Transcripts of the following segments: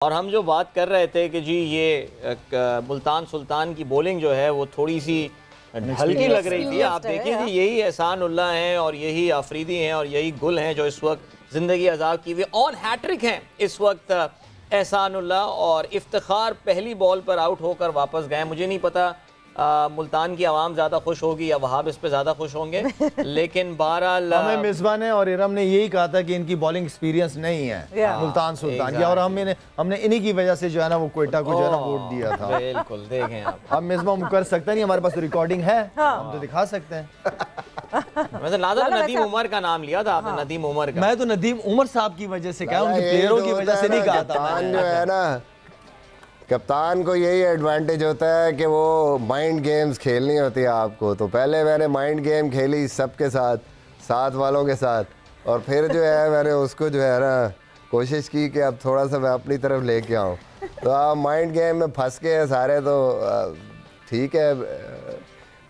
और हम जो बात कर रहे थे कि जी ये मुल्तान सुल्तान की बॉलिंग जो है वो थोड़ी सी हल्की लग रही थी। आप देखिए जी यही एहसान उल्लाह हैं और यही आफरीदी हैं और यही गुल हैं जो इस वक्त ज़िंदगी आज़ाद की हुई ऑन हैट्रिक हैं इस वक्त। एहसान उल्लाह और इफ्तिखार पहली बॉल पर आउट होकर वापस गए। मुझे नहीं पता मुल्तान की आवाम ज़्यादा खुश होगी या वहाब इस पे ज़्यादा खुश होंगे, लेकिन बहरहाल हमें मिसबा ने और इरम ने यही कहा था कि इनकी बॉलिंग एक्सपीरियंस नहीं है मुल्तान सुल्तान की, और हमने इन्हीं की वजह से जो है ना वो कोयटा को जो है ना वोट दिया था। बिल्कुल देखें आप, अब मिसबा कर सकते नहीं, हमारे पास तो रिकॉर्डिंग है, हम तो दिखा सकते हैं। वैसे नदीम उमर का नाम लिया था आपने, नदीम उमर का। मैं तो नदीम उमर साहब की वजह से कहा, उनके प्लेयरों की वजह से नहीं कहा था। जो है ना कप्तान को यही एडवांटेज होता है कि वो माइंड गेम्स खेलनी होती है आपको। तो पहले मैंने माइंड गेम खेली सबके साथ, साथ वालों के साथ, और फिर जो है मैंने उसको जो है ना कोशिश की कि अब थोड़ा सा मैं अपनी तरफ लेके आऊँ। तो आप माइंड गेम में फंस के सारे, तो ठीक है,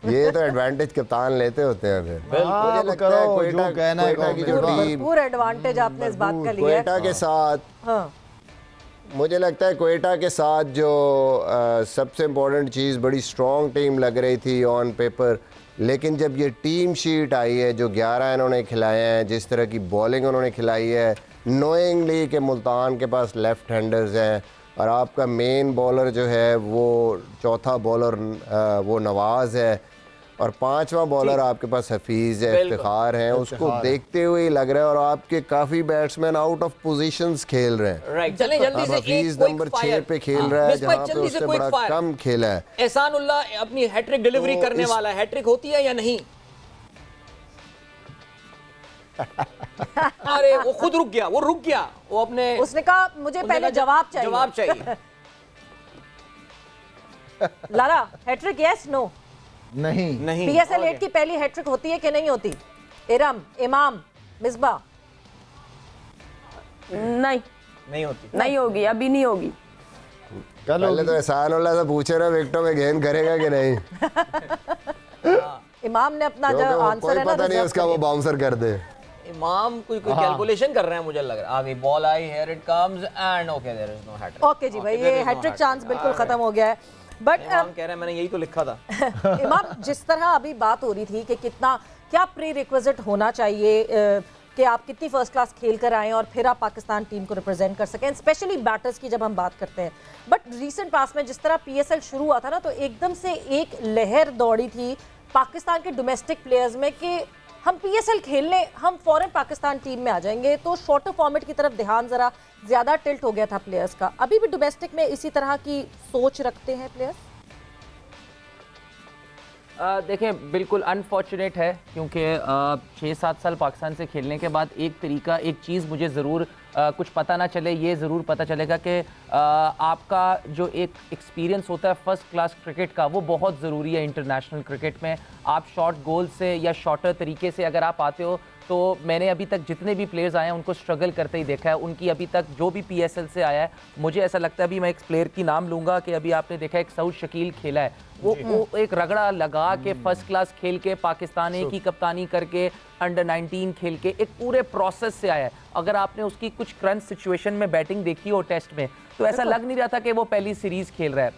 ये तो एडवांटेज कप्तान लेते होते हैं। फिर मुझे लगता है कोयटा की जो टीम, पूरा एडवांटेज आपने इस बात का लिया है कोयटा के साथ। मुझे लगता है कोयटा के साथ जो सबसे इम्पोर्टेंट चीज़, बड़ी स्ट्रॉन्ग टीम लग रही थी ऑन पेपर, लेकिन जब ये टीम शीट आई है, जो 11 इन्होंने खिलाए हैं, जिस तरह की बॉलिंग उन्होंने खिलाई है, नोइंगली कि मुल्तान के पास लेफ़्ट हैंडर्स हैं और आपका मेन बॉलर जो है वो चौथा बॉलर वो नवाज़ है और पांचवा बॉलर आपके पास हफीज़ है, इफ्तिखार हैं। उसको देखते हुए ही लग रहा है, और आपके काफ़ी बैट्समैन आउट ऑफ पोजीशंस खेल रहे हैं। राइट, चलें जल्दी से। हफीज़ नंबर 6 पे खेल रहा है, जहाँ पे उससे बड़ा कम खेला है। एहसान उल्लाह अपनी हैट्रिक डिलीवरी करने वाला है, हैट्रिक होती है या नहीं? अरे वो खुद रुक गया, वो रुक गया, वो अपने, उसने कहा मुझे पहले जवाब चाहिए। Lara, hat-trick yes no? नहीं। PSL 8 की पहली हैट्रिक होती है कि नहीं होती? इरम, इमाम, मिसबा? नहीं होती, नहीं होगी, अभी नहीं होगी। पहले तो एहसान उल्लाह से पूछे ना विकेटों में गेंद करेगा कि नहीं। इमाम ने अपना जो आंसर है ना, पता नहीं उसका वो बाउंसर कर दे। इमाम कोई कैलकुलेशन कर रहे हैं, मुझे लग रहा है। आगे बॉल आई, here it comes and okay there is no hat-trick. Okay जी भाई, ये हैट्रिक चांस बिल्कुल खत्म हो गया है। बट इमाम कह रहे हैं मैंने यही तो लिखा था। इमाम, जिस तरह अभी बात हो रही थी कि क्या प्री रिक्विजिट होना चाहिए कि आप कितनी फर्स्ट क्लास खेल कर आएँ और फिर आप पाकिस्तान टीम को रिप्रेजेंट कर सकें, स्पेशली बैटर्स की जब हम बात करते हैं। बट रिसेंट पास में जिस तरह PSL शुरू हुआ था ना, तो एकदम से एक लहर दौड़ी थी पाकिस्तान के डोमेस्टिक प्लेयर्स में कि हम PSL खेलने, हम फॉरेन पाकिस्तान टीम में आ जाएंगे। तो शॉर्टर फॉर्मेट की तरफ ध्यान ज़रा ज़्यादा टिल्ट हो गया था प्लेयर्स का। अभी भी डोमेस्टिक में इसी तरह की सोच रखते हैं प्लेयर्स? देखें, बिल्कुल अनफॉर्चुनेट है, क्योंकि 6-7 साल पाकिस्तान से खेलने के बाद एक चीज़ मुझे ज़रूर कुछ पता ना चले, ये ज़रूर पता चलेगा कि आपका जो एक एक्सपीरियंस होता है फर्स्ट क्लास क्रिकेट का, वो बहुत ज़रूरी है इंटरनेशनल क्रिकेट में। आप शॉर्ट गोल से या शॉर्टर तरीके से अगर आप आते हो, तो मैंने अभी तक जितने भी प्लेयर्स आए हैं उनको स्ट्रगल करते ही देखा है। उनकी अभी तक जो भी PSL से आया है, मुझे ऐसा लगता है, अभी मैं एक प्लेयर की नाम लूँगा कि अभी आपने देखा एक सऊद शकील खेला है, वो एक रगड़ा लगा के फर्स्ट क्लास खेल के पाकिस्तान की कप्तानी करके अंडर 19 खेल के एक पूरे प्रोसेस से आया है। अगर आपने उसकी कुछ क्रंच सिचुएशन में बैटिंग देखी हो टेस्ट में, तो ऐसा लग नहीं रहा था कि वो पहली सीरीज खेल रहा है।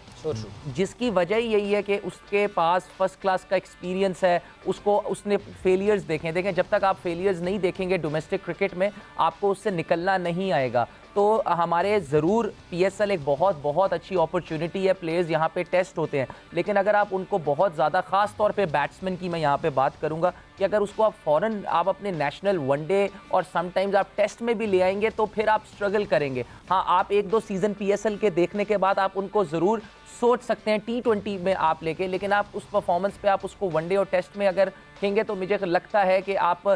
जिसकी वजह यही है कि उसके पास फर्स्ट क्लास का एक्सपीरियंस है, उसने फेलियर्स देखें। जब तक आप फेलियर्स नहीं देखेंगे डोमेस्टिक क्रिकेट में, आपको उससे निकलना नहीं आएगा। तो हमारे ज़रूर PSL एक बहुत अच्छी अपॉर्चुनिटी है, प्लेयर्स यहाँ पे टेस्ट होते हैं, लेकिन अगर आप उनको बहुत ज़्यादा, ख़ास तौर पे बैट्समैन की मैं यहाँ पे बात करूँगा, कि अगर उसको आप फ़ौरन आप अपने नेशनल वनडे और समटाइम्स आप टेस्ट में भी ले आएंगे, तो फिर आप स्ट्रगल करेंगे। हाँ, आप 1-2 सीज़न PSL के देखने के बाद आप उनको ज़रूर सोच सकते हैं T20 में आप लेके, लेकिन आप उस परफॉर्मेंस पे आप उसको वनडे और टेस्ट में अगर खेलेंगे तो मुझे लगता है कि आप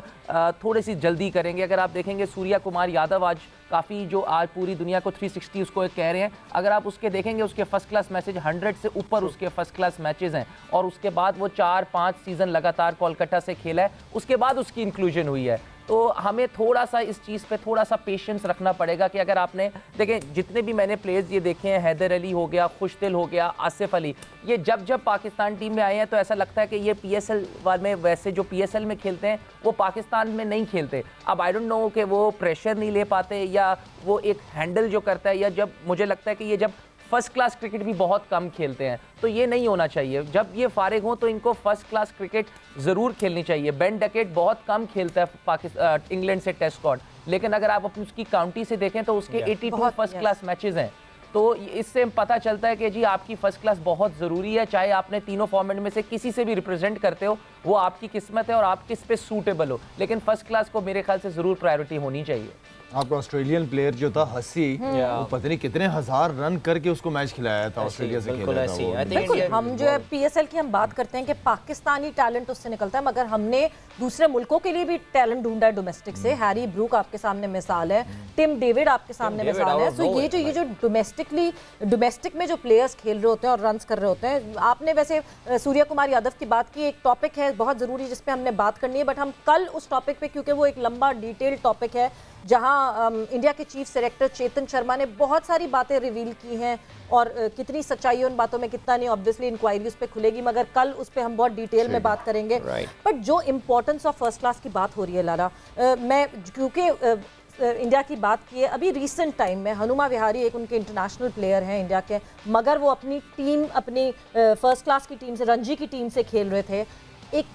थोड़ी सी जल्दी करेंगे। अगर आप देखेंगे सूर्या कुमार यादव आज काफ़ी, जो आज पूरी दुनिया को 360 उसको कह रहे हैं, अगर आप उसके देखेंगे उसके फर्स्ट क्लास मैचेज 100 से ऊपर उसके फर्स्ट क्लास मैचेस हैं, और उसके बाद वो 4-5 सीज़न लगातार कोलकाता से खेला है, उसके बाद उसकी इंक्लूजन हुई है। तो हमें थोड़ा सा इस चीज़ पे थोड़ा सा पेशेंस रखना पड़ेगा कि अगर आपने देखें जितने भी मैंने प्लेयर्स ये देखे हैं, हैदर अली हो गया, खुशदिल हो गया, आसिफ अली, ये जब पाकिस्तान टीम में आए हैं तो ऐसा लगता है कि ये PSL में वैसे जो PSL में खेलते हैं वो पाकिस्तान में नहीं खेलते। अब आई डोंट नो कि वो प्रेशर नहीं ले पाते या वो एक हैंडल जो करता है, या जब मुझे लगता है कि ये जब फर्स्ट क्लास क्रिकेट भी बहुत कम खेलते हैं, तो ये नहीं होना चाहिए। जब ये फारिग हों तो इनको फर्स्ट क्लास क्रिकेट ज़रूर खेलनी चाहिए। बेन डकेट बहुत कम खेलता है पाकिस्तान इंग्लैंड से टेस्ट स्क्वाड, लेकिन अगर आप अपनी उसकी काउंटी से देखें तो उसके 82 फर्स्ट क्लास मैचेस हैं। तो इससे पता चलता है कि जी आपकी फर्स्ट क्लास बहुत ज़रूरी है, चाहे आपने तीनों फॉर्मेट में से किसी से भी रिप्रेजेंट करते हो, वो आपकी किस्मत है और आप किस पे सूटेबल हो, लेकिन फर्स्ट क्लास को मेरे ख्याल से ज़रूर प्रायोरिटी होनी चाहिए। आपका ऑस्ट्रेलियन प्लेयर जो था हसी, वो पता नहीं कितने हजार रन करके उसको मैच खिलाया था, ऑस्ट्रेलिया से खेला था। हम जो है PSL की हम बात करते हैं कि पाकिस्तानी टैलेंट उससे निकलता है, मगर हमने दूसरे मुल्कों के लिए भी टैलेंट ढूंढा है डोमेस्टिक से। हैरी ब्रूक आपके सामने मिसाल है, टिम डेविड आपके सामने मिसाल है। सो ये जो डोमेस्टिक में जो प्लेयर्स खेल रहे होते हैं और रन्स कर रहे होते हैं, आपने वैसे सूर्य कुमार यादव की बात की, एक टॉपिक है बहुत ज़रूरी जिसपे हमने बात करनी है, बट हम कल उस टॉपिक पे, क्योंकि वो एक लंबा डिटेल्ड टॉपिक है जहां इंडिया के चीफ सेलेक्टर चेतन शर्मा ने बहुत सारी बातें रिवील की हैं, और कितनी सच्चाई उन बातों में कितना नहीं, ऑब्वियसली इंक्वायरी उस पर खुलेगी, मगर कल उस पर हम बहुत डिटेल में बात करेंगे। बट जो इंपॉर्टेंस ऑफ फर्स्ट क्लास की बात हो रही है लाला, मैं क्योंकि इंडिया की बात की है, अभी रिसेंट टाइम में हनुमा विहारी एक उनके इंटरनेशनल प्लेयर हैं इंडिया के, मगर वो अपनी टीम, अपनी फर्स्ट क्लास की टीम से, रणजी की टीम से खेल रहे थे। एक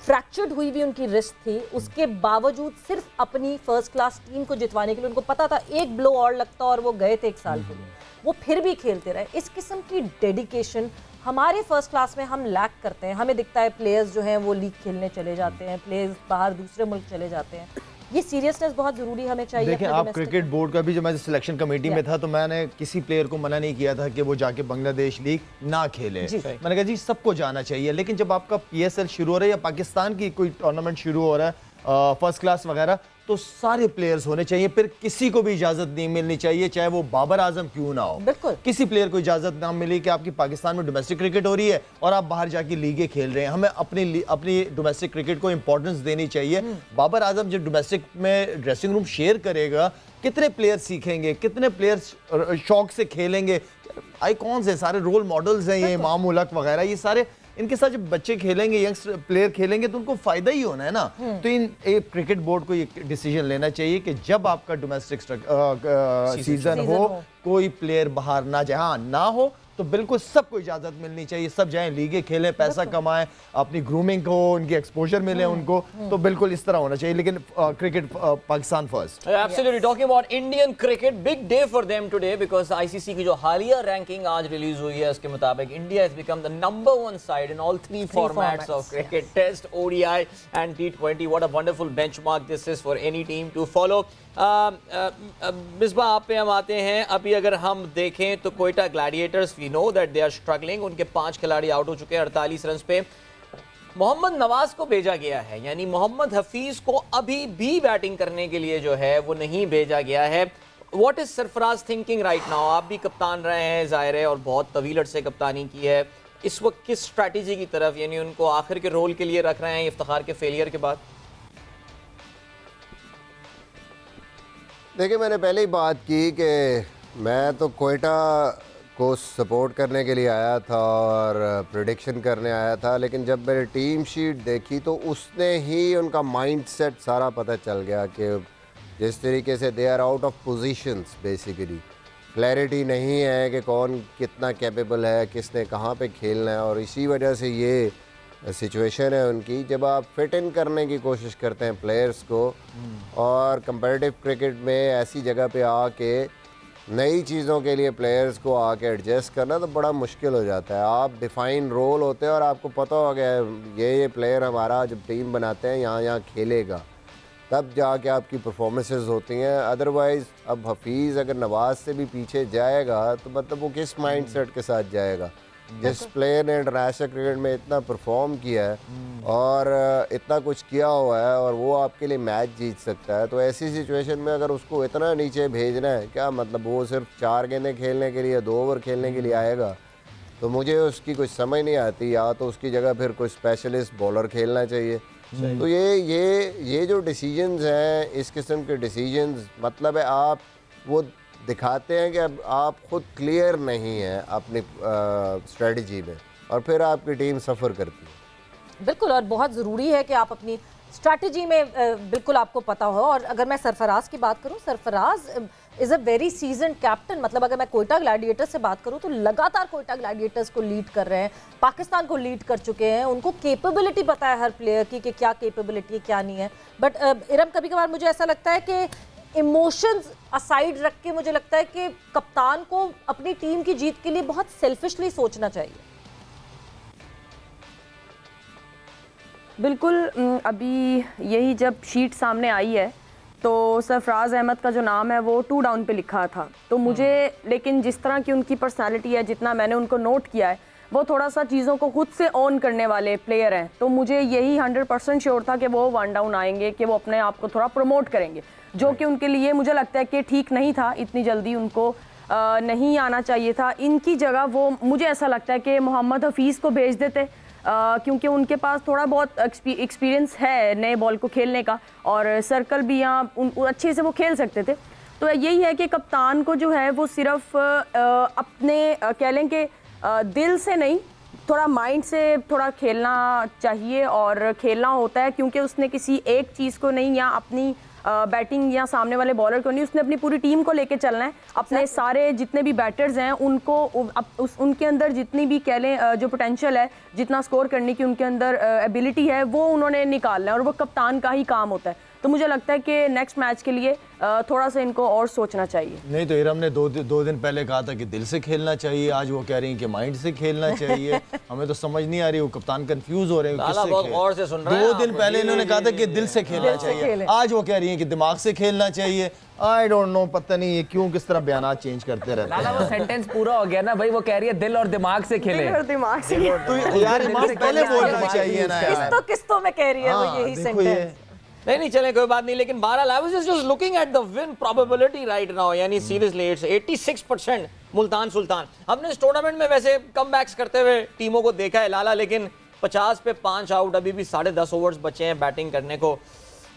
फ्रैक्चर्ड हुई भी उनकी रिस्ट थी, उसके बावजूद सिर्फ अपनी फर्स्ट क्लास टीम को जितवाने के लिए उनको पता था एक ब्लो और लगता और वो गए थे 1 साल के लिए, वो फिर भी खेलते रहे। इस किस्म की डेडिकेशन हमारे फर्स्ट क्लास में हम लैक करते हैं। हमें दिखता है प्लेयर्स जो हैं वो लीग खेलने चले जाते हैं, प्लेयर्स बाहर दूसरे मुल्क चले जाते हैं। ये सीरियसनेस बहुत जरूरी हमें चाहिए। देखिए आप क्रिकेट बोर्ड का भी, जब मैं सिलेक्शन कमेटी में था तो मैंने किसी प्लेयर को मना नहीं किया था कि वो जाके बांग्लादेश लीग ना खेले। मैंने कहा जी सबको जाना चाहिए, लेकिन जब आपका PSL शुरू हो रहा है या पाकिस्तान की कोई टूर्नामेंट शुरू हो रहा है फर्स्ट क्लास वगैरह, तो सारे प्लेयर्स होने चाहिए, फिर किसी को भी इजाजत नहीं मिलनी चाहिए, चाहे वो बाबर आजम क्यों ना हो। बिल्कुल किसी प्लेयर को इजाजत ना मिली कि आपकी पाकिस्तान में डोमेस्टिक क्रिकेट हो रही है और आप बाहर जाके लीगें खेल रहे हैं। हमें अपनी डोमेस्टिक क्रिकेट को इंपॉर्टेंस देनी चाहिए। बाबर आजम जब डोमेस्टिक में ड्रेसिंग रूम शेयर करेगा, कितने प्लेयर सीखेंगे, कितने प्लेयर्स शौक से खेलेंगे। आइकॉन्स है, सारे रोल मॉडल्स हैं ये, इमाम उल हक वगैरह, ये सारे इनके साथ जब बच्चे खेलेंगे, यंगस्टर प्लेयर खेलेंगे तो उनको फायदा ही होना है ना। तो एक क्रिकेट बोर्ड को ये डिसीजन लेना चाहिए कि जब आपका डोमेस्टिक सीजन हो, कोई प्लेयर बाहर ना जाए। हाँ ना हो तो बिल्कुल सबको इजाजत मिलनी चाहिए, सब जाएं लीगें खेलें, पैसा कमाएं, अपनी ग्रूमिंग को, उनकी एक्सपोजर मिले उनको, तो बिल्कुल इस तरह होना चाहिए। लेकिन cricket Pakistan first. Absolutely, talking about Indian cricket, big day for them today because ICC की जो हालिया रैंकिंग आज रिलीज हुई है उसके मुताबिक India has become the number 1 side in all 3 formats of cricket, test, ODI and T20। What a wonderful benchmark this is for any team to follow. Misbah आप पे हम आते हैं। अभी अगर हम देखें तो Quetta gladiators, we know that they are struggling, उनके 5 खिलाड़ी आउट हो चुके हैं 48 रन पे। मोहम्मद नवाज को भेजा गया है, यानी मोहम्मद हफीज को अभी भी बैटिंग करने के लिए जो है वो नहीं भेजा गया है। What is Sarfaraz thinking right now? आप भी कप्तान रहे हैं जाहिर है, और बहुत तवील अर्से कप्तानी की है, इस वक्त किस स्ट्रैटेजी की तरफ, यानी उनको आखिर के रोल के लिए रख रहे हैं इफ्तिखार के फेलियर के बाद? देखिए मैंने पहले ही बात की कि मैं तो कोयटा को सपोर्ट करने के लिए आया था और प्रेडिक्शन करने आया था, लेकिन जब मैंने टीम शीट देखी तो उसने ही उनका माइंडसेट सारा पता चल गया कि जिस तरीके से they are out of positions, basically clarity नहीं है कि कौन कितना कैपेबल है, किसने कहाँ पे खेलना है, और इसी वजह से ये सिचुएशन है उनकी। जब आप फिट इन करने की कोशिश करते हैं प्लेयर्स को और कंपेटिटिव क्रिकेट में ऐसी जगह पे आके नई चीज़ों के लिए प्लेयर्स को आके एडजस्ट करना तो बड़ा मुश्किल हो जाता है। आप डिफ़ाइन रोल होते हैं और आपको पता हो गया ये प्लेयर हमारा जब टीम बनाते हैं यहाँ खेलेगा, तब जाके आपकी परफॉर्मेंसेस होती हैं। अदरवाइज़ अब हफीज़ अगर नवाज से भी पीछे जाएगा तो मतलब वो किस माइंडसेट के साथ जाएगा? जिस प्लेयर ने इंटरनेशनल क्रिकेट में इतना परफॉर्म किया है और इतना कुछ किया हुआ है और वो आपके लिए मैच जीत सकता है, तो ऐसी सिचुएशन में अगर उसको इतना नीचे भेजना है, क्या मतलब वो सिर्फ 4 गेंदें खेलने के लिए, 2 ओवर खेलने के लिए आएगा? तो मुझे उसकी कुछ समझ नहीं आती। या तो उसकी जगह फिर कोई स्पेशलिस्ट बॉलर खेलना चाहिए तो ये जो डिसीजंस हैं, इस किस्म के डिसीजंस, मतलब है आप वो दिखाते हैं कि अब आप खुद क्लियर नहीं हैं अपनी स्ट्रेटजी में, और फिर आपकी टीम सफ़र करती है। बिल्कुल, और बहुत ज़रूरी है कि आप अपनी स्ट्रैटेजी में बिल्कुल आपको पता हो। और अगर मैं सरफराज की बात करूं, Sarfaraz is a very season captain. मतलब अगर मैं कोयटा ग्लैडिएटर्स से बात करूं तो लगातार कोयटा ग्लैडिएटर्स को लीड कर रहे हैं, पाकिस्तान को लीड कर चुके हैं। उनको कैपेबिलिटी पता है हर प्लेयर की कि क्या कैपेबिलिटी है क्या नहीं है। बट इरम, कभी कभार मुझे ऐसा लगता है कि इमोशंस असाइड रख के मुझे लगता है कि कप्तान को अपनी टीम की जीत के लिए बहुत सेल्फिशली सोचना चाहिए। बिल्कुल, अभी यही जब शीट सामने आई है तो सरफराज अहमद का जो नाम है वो 2 डाउन पे लिखा था। तो मुझे, लेकिन जिस तरह की उनकी पर्सनालिटी है, जितना मैंने उनको नोट किया है, वो थोड़ा सा चीज़ों को खुद से ऑन करने वाले प्लेयर हैं। तो मुझे यही 100% श्योर था कि वो 1 डाउन आएंगे, कि वो अपने आप को थोड़ा प्रमोट करेंगे, जो कि उनके लिए मुझे लगता है कि ठीक नहीं था। इतनी जल्दी उनको नहीं आना चाहिए था। इनकी जगह वो, मुझे ऐसा लगता है कि मोहम्मद हफीज़ को भेज देते, क्योंकि उनके पास थोड़ा बहुत एक्सपीरियंस है नए बॉल को खेलने का, और सर्कल भी यहाँ अच्छे से वो खेल सकते थे। तो यही है कि कप्तान को जो है वो सिर्फ अपने कह लें कि दिल से नहीं, थोड़ा माइंड से थोड़ा खेलना चाहिए, और खेलना होता है क्योंकि उसने किसी एक चीज़ को नहीं, या अपनी बैटिंग या सामने वाले बॉलर को नहीं, उसने अपनी पूरी टीम को लेके चलना है। अपने सारे जितने भी बैटर्स हैं उनको उनके अंदर जितनी भी कह लें जो पोटेंशियल है, जितना स्कोर करने की उनके अंदर एबिलिटी है, वो उन्होंने निकालना है, और वो कप्तान का ही काम होता है। तो मुझे लगता है कि नेक्स्ट मैच के लिए थोड़ा सा इनको और सोचना चाहिए। नहीं तो इरम ने दो दिन पहले कहा था कि दिल से खेलना चाहिए, आज वो कह रही हैं कि माइंड से खेलना चाहिए। हमें तो समझ नहीं आ रही, वो कप्तान कंफ्यूज हो रहे हैं। 2 दिन पहले इन्होंने कहा था कि दिल से खेलना चाहिए, आज वो कह रही हैं कि दिमाग से खेलना चाहिए। आई डोंट नो, पता नहीं ये क्यों किस तरह बयान चेंज करते रहते हैं। लाला वो सेंटेंस पूरा हो गया ना भाई, वो कह रही है दिल और दिमाग से खेले। दिल और दिमाग से, तो यार दिमाग पहले बोलना चाहिए ना यार। किस्तों में कह रही है वो यही सेंटेंस। नहीं चले कोई बात नहीं, लेकिन बहरहाल I was just looking at the win probability right now, यानी सीरियसली इट्स 86% मुल्तान सुल्तान। हमने इस टूर्नामेंट में वैसे कमबैक्स करते हुए टीमों को देखा है लाला, लेकिन 50 पे 5 आउट, अभी भी 10.5 ओवर्स बचे हैं बैटिंग करने को।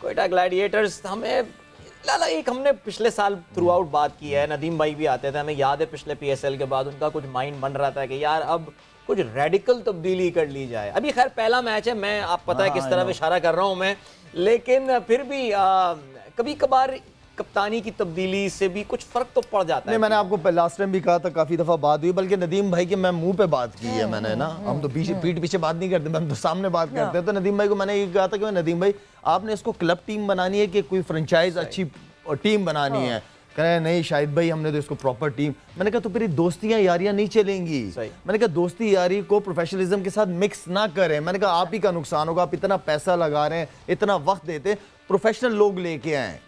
कोयटा ग्लैडिएटर्स, हमें लाला एक हमने पिछले साल थ्रू आउट बात की है, नदीम भाई भी आते थे, हमें याद है पिछले PSL के बाद उनका कुछ माइंड बन रहा था कि यार अब कुछ रेडिकल तब्दीली कर ली जाए। अभी खैर पहला मैच है, मैं आप पता है किस तरह इशारा कर रहा हूँ मैं, लेकिन फिर भी कभी कभार कप्तानी की तब्दीली से भी कुछ फर्क तो पड़ जाता है। मैंने आपको लास्ट टाइम भी कहा था, काफी दफा बात हुई, बल्कि नदीम भाई के मैं मुंह पे बात की है मैंने ना। हम तो पीठ पीछे बात नहीं करते, हम तो सामने बात करते हैं। तो नदीम भाई को मैंने ये कहा था कि नदीम भाई आपने इसको क्लब टीम बनानी है कि कोई फ्रेंचाइज अच्छी टीम बनानी है। कह रहे नहीं शाहिद भाई, हमने तो इसको प्रॉपर टीम। मैंने कहा तो फिर दोस्तियां यारियां नहीं चलेंगी। मैंने कहा दोस्ती यारी को प्रोफेशनलिज्म के साथ मिक्स ना करें। मैंने कहा आप ही का नुकसान होगा, आप इतना पैसा लगा रहे हैं, इतना वक्त देते, प्रोफेशनल लोग लेके आए।